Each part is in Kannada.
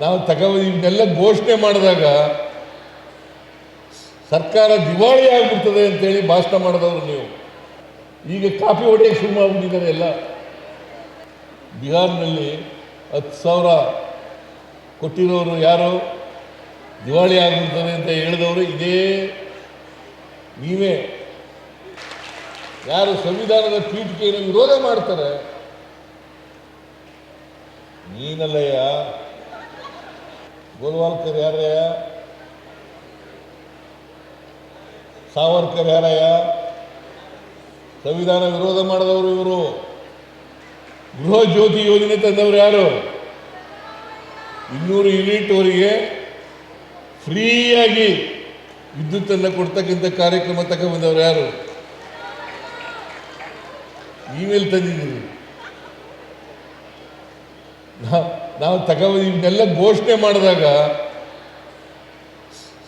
ನಾವು ಇವನ್ನೆಲ್ಲ ಘೋಷಣೆ ಮಾಡಿದಾಗ ಸರ್ಕಾರ ದಿವಾಳಿ ಆಗ್ಬಿಡ್ತದೆ ಅಂತೇಳಿ ಭಾಷಣ ಮಾಡಿದವರು ನೀವು. ಈಗ ಕಾಪಿ ಹೊಡೆಯಕ್ಕೆ ಶುರು ಮಾಡಿಬಿಟ್ಟಿದ್ದಾರೆ ಎಲ್ಲ. ಬಿಹಾರ್ನಲ್ಲಿ 10,000 ಕೊಟ್ಟಿರೋರು ಯಾರು? ದಿವಾಳಿ ಆಗ್ಬಿಡ್ತದೆ ಅಂತ ಹೇಳಿದವರು ಇದೇ ನೀವೇ. ಯಾರು ಸಂವಿಧಾನದ ಪೀಠಿಕೆಯನ್ನು ವಿರೋಧ ಮಾಡ್ತಾರೆ ನೀನಲ್ಲಯ್ಯ. ಗೋಲ್ವಾಲ್ಕರ್ ಯಾರಯ್ಯ? ಸಾವರ್ಕರ್ ಯಾರಯ್ಯ? ಸಂವಿಧಾನ ವಿರೋಧ ಮಾಡಿದವರು ಇವರು. ಗೃಹ ಜ್ಯೋತಿ ಯೋಜನೆ ತಂದವರು ಯಾರು? 200 ಯೂನಿಟ್ವರೆಗೆ ಫ್ರೀಯಾಗಿ ವಿದ್ಯುತ್ತನ್ನು ಕೊಡ್ತಕ್ಕಂಥ ಕಾರ್ಯಕ್ರಮ ತಗೊಂಡ್ಬಂದವರು ಯಾರು? ನೀವೆಲ್ಲಿ ತಂದಿದ್ದೀರಿ? ನಾವು ಇವನ್ನೆಲ್ಲ ಘೋಷಣೆ ಮಾಡಿದಾಗ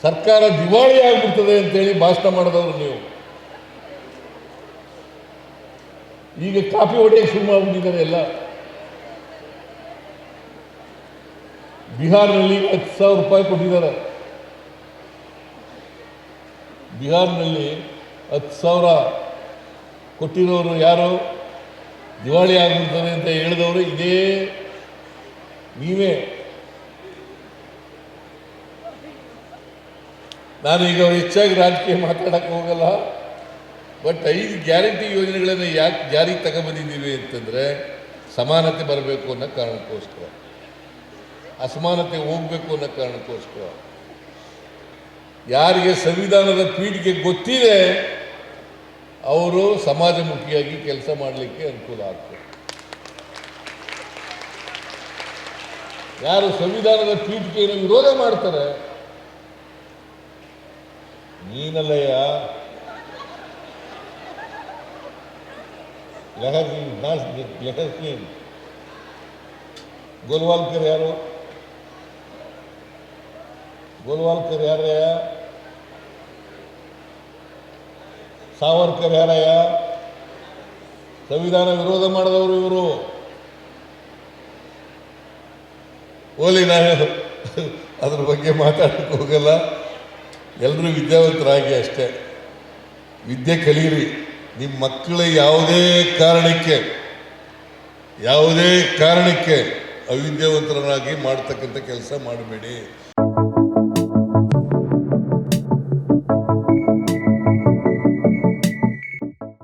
ಸರ್ಕಾರ ದಿವಾಳಿ ಆಗ್ಬಿಡ್ತದೆ ಅಂತೇಳಿ ಭಾಷಣ ಮಾಡಿದವರು ನೀವು. ಈಗ ಕಾಪಿ ಹೊಡೆಯಕ್ಕೆ ಶುರು ಮಾಡಿಬಿಟ್ಟಿದ್ದಾರೆ ಎಲ್ಲ. ಬಿಹಾರ್ನಲ್ಲಿ 10,000 ರೂಪಾಯಿ ಕೊಟ್ಟಿದ್ದಾರೆ. ಬಿಹಾರ್ನಲ್ಲಿ 10,000 ಕೊಟ್ಟಿರೋರು ಯಾರು? ದಿವಾಳಿ ಆಗ್ಬಿಡ್ತದೆ ಅಂತ ಹೇಳಿದವರು ಇದೇ ನೀವೇ. ನಾನೀಗ ಹೆಚ್ಚಾಗಿ ರಾಜಕೀಯ ಮಾತಾಡಕ್ಕೆ ಹೋಗಲ್ಲ. ಬಟ್ 5 ಗ್ಯಾರಂಟಿ ಯೋಜನೆಗಳನ್ನು ಯಾಕೆ ಜಾರಿಗೆ ತಗೊಂಡ್ಬಂದಿದ್ದೀವಿ ಅಂತಂದರೆ ಸಮಾನತೆ ಬರಬೇಕು ಅನ್ನೋ ಕಾರಣಕ್ಕೋಸ್ಕರ, ಅಸಮಾನತೆ ಹೋಗಬೇಕು ಅನ್ನೋ ಕಾರಣಕ್ಕೋಸ್ಕರ. ಯಾರಿಗೆ ಸಂವಿಧಾನದ ಪೀಠಿಕೆ ಗೊತ್ತಿದೆ ಅವರು ಸಮಾಜಮುಖಿಯಾಗಿ ಕೆಲಸ ಮಾಡಲಿಕ್ಕೆ ಅನುಕೂಲ ಆಗ್ತದೆ. ಯಾರು ಸಂವಿಧಾನದ ಪೀಠಿಕೆಯನ್ನು ವಿರೋಧ ಮಾಡ್ತಾರೆ ನೀನಲ್ಲಯ್ಯ. ಗೋಲ್ವಾಲ್ಕರ್ ಯಾರು? ಗೋಲ್ವಾಲ್ಕರ್ ಯಾರಯ್ಯ? ಸಾವರ್ಕರ್ ಯಾರಯ್ಯ? ಸಂವಿಧಾನ ವಿರೋಧ ಮಾಡಿದವರು ಇವರು. ಓಲಿ ನಾನು ಅದ್ರ ಬಗ್ಗೆ ಮಾತಾಡಕ್ಕೆ ಹೋಗಲ್ಲ. ಎಲ್ಲರೂ ವಿದ್ಯಾವಂತರಾಗಿ ಅಷ್ಟೇ. ವಿದ್ಯೆ ಕಲೀರಿ. ನಿಮ್ಮ ಮಕ್ಕಳ ಯಾವುದೇ ಕಾರಣಕ್ಕೆ ಅವಿದ್ಯಾವಂತರನ್ನಾಗಿ ಮಾಡ್ತಕ್ಕಂಥ ಕೆಲಸ ಮಾಡಬೇಡಿ.